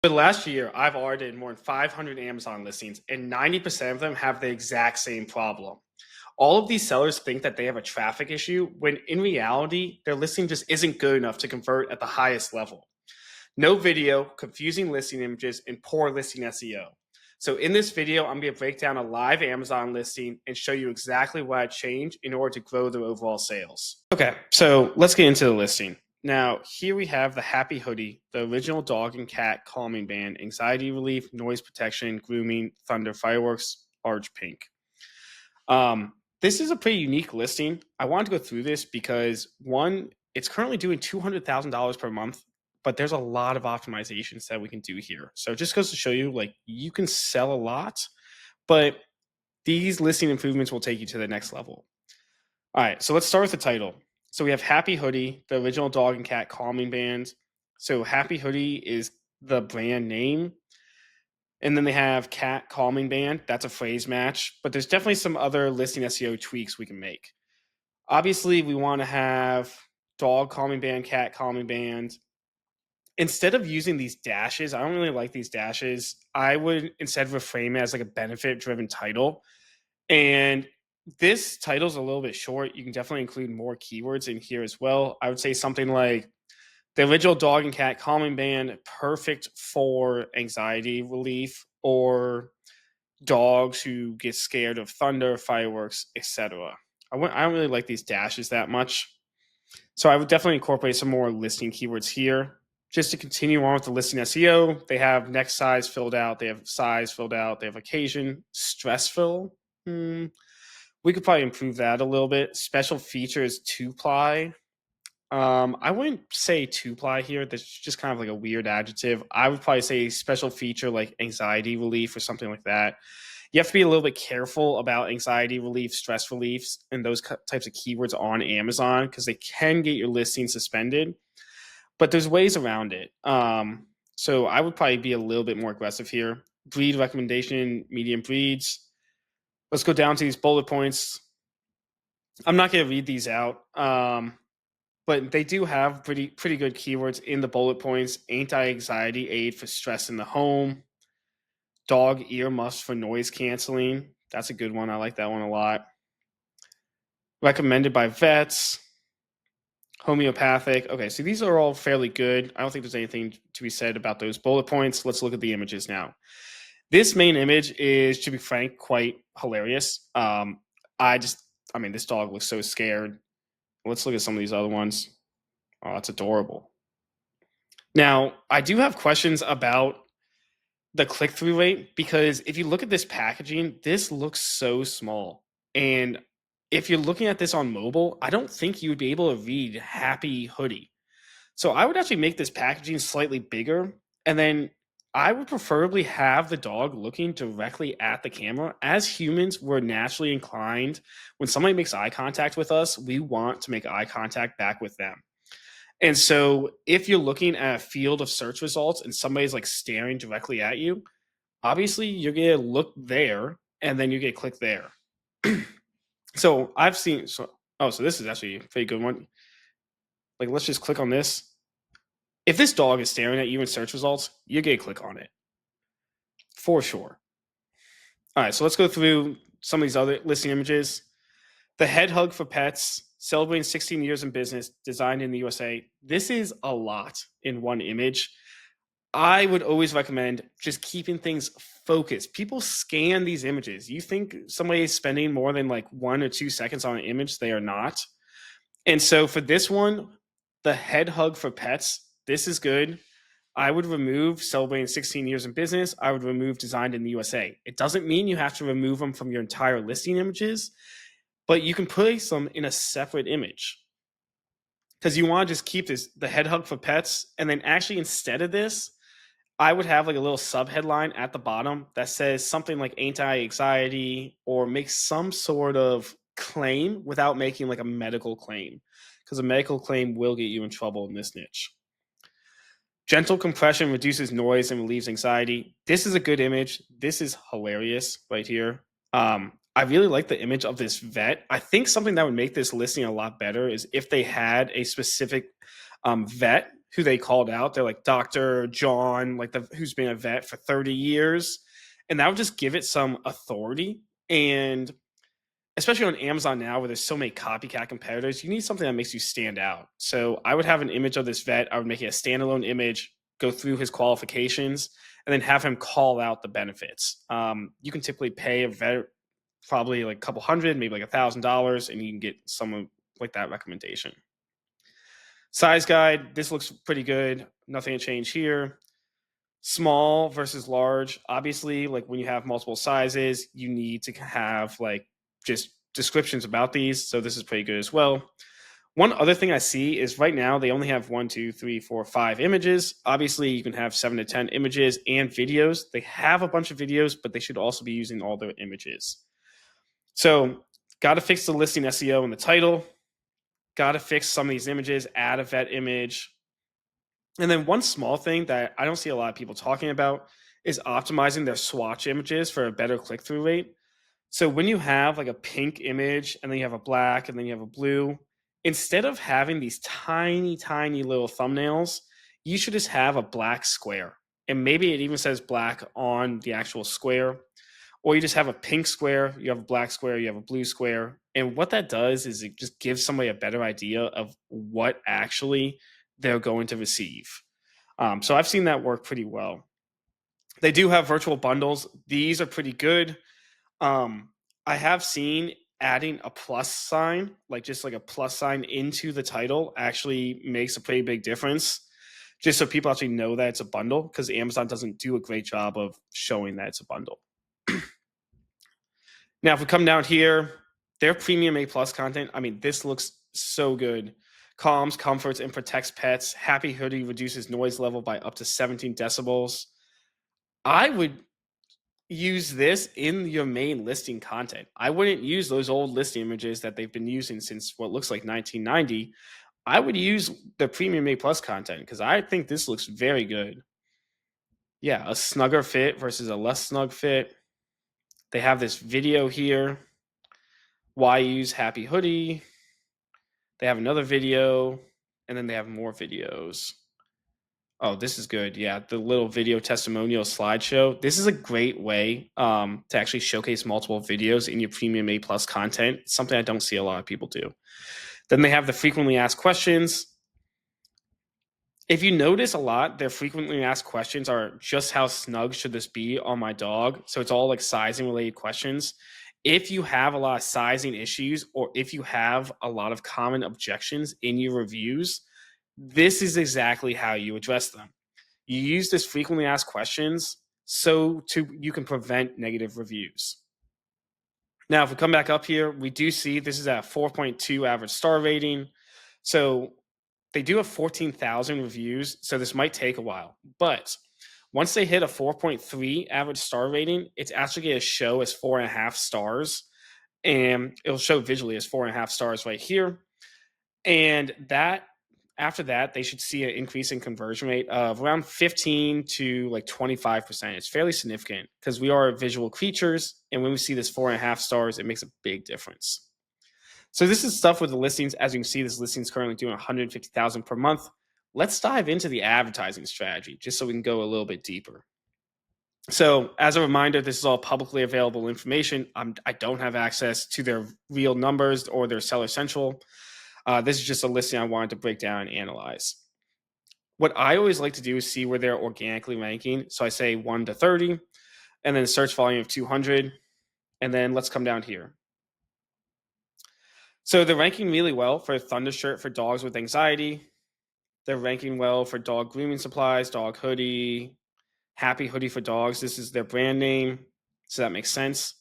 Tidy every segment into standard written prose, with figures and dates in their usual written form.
For the last year, I've audited more than 500 Amazon listings, and 90% of them have the exact same problem. All of these sellers think that they have a traffic issue, when in reality, their listing just isn't good enough to convert at the highest level. No video, confusing listing images, and poor listing SEO. So in this video, I'm going to break down a live Amazon listing and show you exactly what I changed in order to grow their overall sales. Okay, so let's get into the listing. Now, here we have the Happy Hoodie, the original dog and cat calming band, anxiety relief, noise protection, grooming, thunder, fireworks, large pink. This is a pretty unique listing. I wanted to go through this because one, it's currently doing $200,000 per month, but there's a lot of optimizations that we can do here. So it just goes to show you, like, you can sell a lot, but these listing improvements will take you to the next level. All right, so let's start with the title. So we have Happy Hoodie, the original dog and cat calming band. So Happy Hoodie is the brand name. And then they have cat calming band. That's a phrase match, but there's definitely some other listing SEO tweaks we can make. Obviously, we want to have dog calming band, cat calming band. Instead of using these dashes, I don't really like these dashes. I would instead reframe it as like a benefit driven title. And this title is a little bit short. You can definitely include more keywords in here as well. I would say something like the original dog and cat calming band, perfect for anxiety relief, or dogs who get scared of thunder, fireworks, etc. I don't really like these dashes that much. So I would definitely incorporate some more listing keywords here. Just to continue on with the listing SEO, they have next size filled out, they have size filled out, they have occasion, stress fill. We could probably improve that a little bit. Special features to ply. I wouldn't say to ply here. That's just kind of like a weird adjective. I would probably say special feature like anxiety relief or something like that. You have to be a little bit careful about anxiety relief, stress reliefs, and those types of keywords on Amazon because they can get your listing suspended. But there's ways around it. So I would probably be a little bit more aggressive here. Breed recommendation, medium breeds. Let's go down to these bullet points. I'm not going to read these out, but they do have pretty good keywords in the bullet points. Anti-anxiety aid for stress in the home. Dog ear muffs for noise canceling. That's a good one. I like that one a lot. Recommended by vets. Homeopathic. Okay, so these are all fairly good. I don't think there's anything to be said about those bullet points. Let's look at the images now. This main image is, to be frank, quite hilarious. This dog looks so scared. Let's look at some of these other ones. Oh, that's adorable. Now, I do have questions about the click-through rate because if you look at this packaging, this looks so small. And if you're looking at this on mobile, I don't think you would be able to read Happy Hoodie. So I would actually make this packaging slightly bigger, and then I would preferably have the dog looking directly at the camera. As humans, we're naturally inclined. When somebody makes eye contact with us, we want to make eye contact back with them. And so if you're looking at a field of search results and somebody's like staring directly at you, obviously you're going to look there and then you get click there. So I've seen, so this is actually a pretty good one. Like, let's just click on this. If this dog is staring at you in search results, you're going to click on it for sure. All right, so let's go through some of these other listing images. The head hug for pets, celebrating 16 years in business, designed in the USA. This is a lot in one image. I would always recommend just keeping things focused. People scan these images. You think somebody is spending more than like 1 or 2 seconds on an image, they are not. And so for this one, the head hug for pets, this is good. I would remove celebrating 16 years in business. I would remove designed in the USA. It doesn't mean you have to remove them from your entire listing images, but you can place them in a separate image because you want to just keep the head hug for pets. And then actually instead of this, I would have like a little sub headline at the bottom that says something like anti-anxiety or make some sort of claim without making like a medical claim, because a medical claim will get you in trouble in this niche. Gentle compression reduces noise and relieves anxiety. This is a good image. This is hilarious right here. I really like the image of this vet. I think something that would make this listing a lot better is if they had a specific vet who they called out. They're like Dr. John, like who's been a vet for 30 years. And that would just give it some authority. And especially on Amazon now, where there's so many copycat competitors, you need something that makes you stand out. So I would have an image of this vet. I would make it a standalone image, go through his qualifications, and then have him call out the benefits. You can typically pay a vet probably like a couple hundred, maybe like $1,000, and you can get someone like that recommendation. Size guide, this looks pretty good. Nothing to change here. Small versus large. Obviously, like when you have multiple sizes, you need to have like just descriptions about these. So this is pretty good as well. One other thing I see is right now they only have 1, 2, 3, 4, 5 images. Obviously, you can have 7 to 10 images and videos. They have a bunch of videos, but they should also be using all their images. So got to fix the listing SEO and the title. Got to fix some of these images, add a vet image. And then one small thing that I don't see a lot of people talking about is optimizing their swatch images for a better click-through rate. So when you have like a pink image and then you have a black and then you have a blue, instead of having these tiny, tiny little thumbnails, you should just have a black square. And maybe it even says black on the actual square. Or you just have a pink square, you have a black square, you have a blue square. And what that does is it just gives somebody a better idea of what actually they're going to receive. So I've seen that work pretty well. They do have virtual bundles. These are pretty good. I have seen adding a plus sign, like just like a plus sign into the title actually makes a pretty big difference. Just so people actually know that it's a bundle, because Amazon doesn't do a great job of showing that it's a bundle. Now, if we come down here, their premium A+ content, I mean, this looks so good. Calms, comforts, and protects pets. Happy Hoodie reduces noise level by up to 17 decibels. I would use this in your main listing content. I wouldn't use those old listing images that they've been using since what looks like 1990. I would use the premium A+ content because I think this looks very good. Yeah, a snugger fit versus a less snug fit. They have this video here. Why use Happy Hoodie? They have another video, and then they have more videos. Oh, this is good. Yeah, the little video testimonial slideshow. This is a great way to actually showcase multiple videos in your premium A+ content. Something I don't see a lot of people do. Then they have the frequently asked questions. If you notice a lot, their frequently asked questions are just how snug should this be on my dog? So it's all like sizing related questions. If you have a lot of sizing issues, or if you have a lot of common objections in your reviews, this is exactly how you address them. You use this frequently asked questions so you can prevent negative reviews. Now, if we come back up here, we do see this is at 4.2 average star rating. So they do have 14,000 reviews, so this might take a while. But once they hit a 4.3 average star rating, it's actually going to show as 4.5 stars. And it'll show visually as 4.5 stars right here. And that after that, they should see an increase in conversion rate of around 15 to like 25%. It's fairly significant because we are visual creatures. And when we see this 4.5 stars, it makes a big difference. So this is stuff with the listings. As you can see, this listing is currently doing 150,000 per month. Let's dive into the advertising strategy just so we can go a little bit deeper. So as a reminder, this is all publicly available information. I don't have access to their real numbers or their Seller Central. This is just a listing I wanted to break down and analyze. What I always like to do is see where they're organically ranking. So I say 1 to 30, and then search volume of 200. And then let's come down here. So they're ranking really well for Thunder Shirt for dogs with anxiety. They're ranking well for dog grooming supplies, dog hoodie, Happy Hoodie for dogs. This is their brand name, so that makes sense.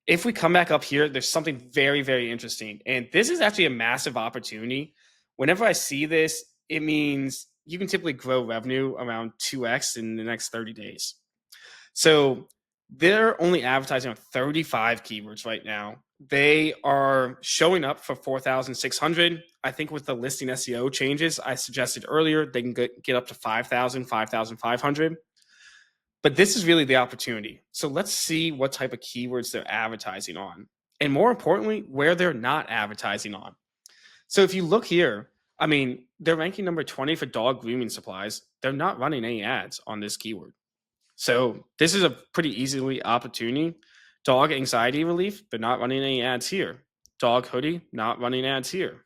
If we come back up here, there's something very, very interesting. And this is actually a massive opportunity. Whenever I see this, it means you can typically grow revenue around 2x in the next 30 days. So they're only advertising on 35 keywords right now. They are showing up for 4,600. I think with the listing SEO changes I suggested earlier, they can get up to 5,000, 5,500. But this is really the opportunity. So let's see what type of keywords they're advertising on. And more importantly, where they're not advertising on. So if you look here, I mean, they're ranking number 20 for dog grooming supplies. They're not running any ads on this keyword. So this is a pretty easily opportunity. Dog anxiety relief, they're not running any ads here. Dog hoodie, not running ads here.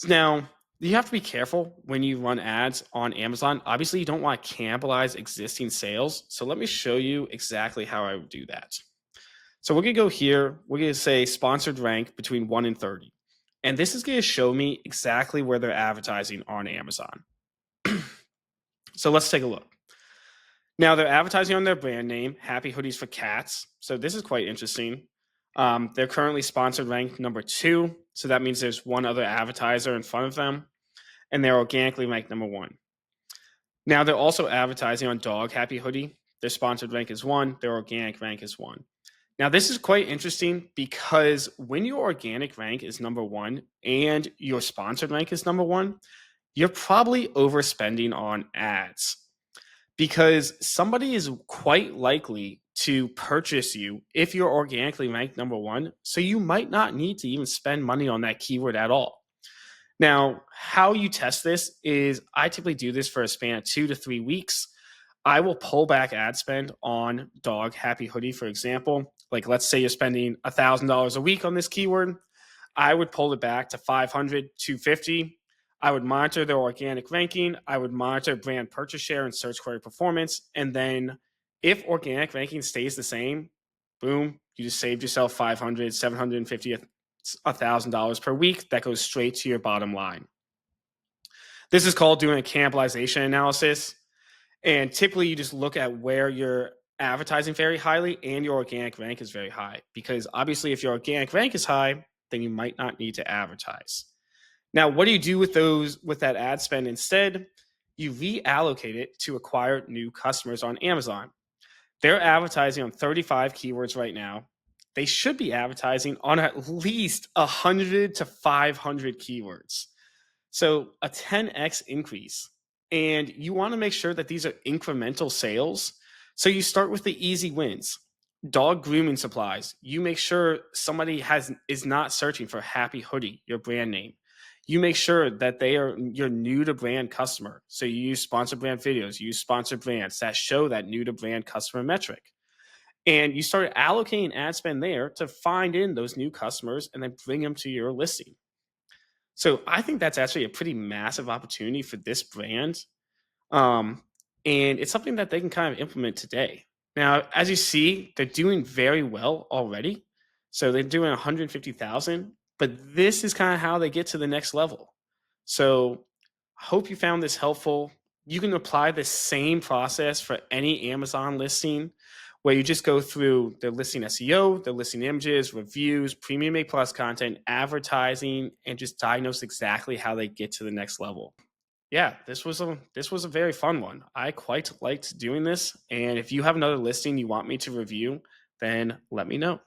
Now, you have to be careful when you run ads on Amazon. Obviously, you don't want to cannibalize existing sales. So let me show you exactly how I would do that. So we're going to go here. We're going to say sponsored rank between 1 and 30. And this is going to show me exactly where they're advertising on Amazon. So let's take a look. Now they're advertising on their brand name, Happy Hoodies for Cats. So this is quite interesting. They're currently sponsored ranked number 2. So that means there's one other advertiser in front of them. And they're organically ranked number 1. Now they're also advertising on Dog Happy Hoodie. Their sponsored rank is 1. Their organic rank is 1. Now this is quite interesting because when your organic rank is number 1 and your sponsored rank is number 1, you're probably overspending on ads because somebody is quite likely to purchase you if you're organically ranked number 1. So you might not need to even spend money on that keyword at all. Now, how you test this is I typically do this for a span of 2 to 3 weeks. I will pull back ad spend on Dog Happy Hoodie, for example. Like, let's say you're spending $1,000 a week on this keyword. I would pull it back to $500, $250. I would monitor their organic ranking. I would monitor brand purchase share and search query performance. And then if organic ranking stays the same, boom, you just saved yourself $500, $750, $1,000 per week. That goes straight to your bottom line. This is called doing a cannibalization analysis. And typically you just look at where you're advertising very highly and your organic rank is very high. Because obviously if your organic rank is high, then you might not need to advertise. Now, what do you do with that ad spend instead? You reallocate it to acquire new customers on Amazon. They're advertising on 35 keywords right now. They should be advertising on at least 100 to 500 keywords. So a 10x increase. And you want to make sure that these are incremental sales. So you start with the easy wins. Dog grooming supplies. You make sure somebody is not searching for Happy Hoodie, your brand name. You make sure that they are your new to brand customer. So you use sponsored brand videos, you use sponsored brands that show that new to brand customer metric. And you start allocating ad spend there to find in those new customers and then bring them to your listing. So I think that's actually a pretty massive opportunity for this brand. And it's something that they can kind of implement today. Now, as you see, they're doing very well already. So they're doing 150,000, but this is kind of how they get to the next level. So I hope you found this helpful. You can apply the same process for any Amazon listing where you just go through their listing SEO, their listing images, reviews, premium A+ content, advertising, and just diagnose exactly how they get to the next level. Yeah, this was a very fun one. I quite liked doing this, and if you have another listing you want me to review, then let me know.